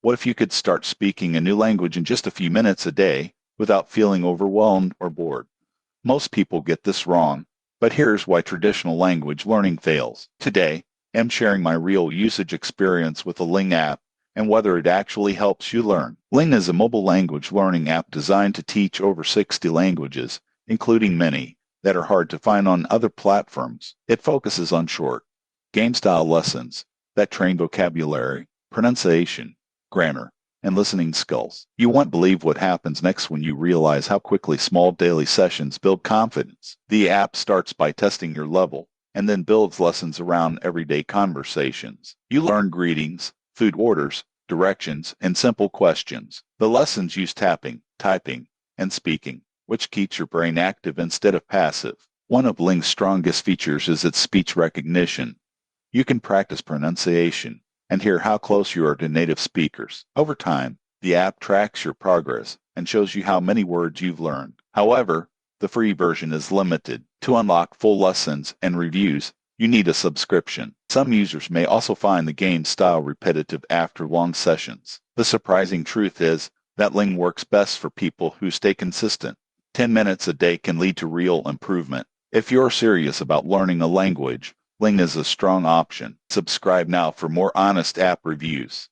What if you could start speaking a new language in just a few minutes a day without feeling overwhelmed or bored? Most people get this wrong, but here's why traditional language learning fails. Today, I'm sharing my real usage experience with the Ling app and whether it actually helps you learn. Ling is a mobile language learning app designed to teach over 60 languages, including many that are hard to find on other platforms. It focuses on short, game-style lessons that train vocabulary, pronunciation, grammar, and listening skills. You won't believe what happens next when you realize how quickly small daily sessions build confidence. The app starts by testing your level and then builds lessons around everyday conversations. You learn greetings, food orders, directions, and simple questions. The lessons use tapping, typing, and speaking, which keeps your brain active instead of passive. One of Ling's strongest features is its speech recognition. You can practice pronunciation and hear how close you are to native speakers. Over time, the app tracks your progress and shows you how many words you've learned. However, the free version is limited. To unlock full lessons and reviews, you need a subscription. Some users may also find the game style repetitive after long sessions. The surprising truth is that Ling works best for people who stay consistent. 10 minutes a day can lead to real improvement. If you're serious about learning a language, Ling is a strong option. Subscribe now for more honest app reviews.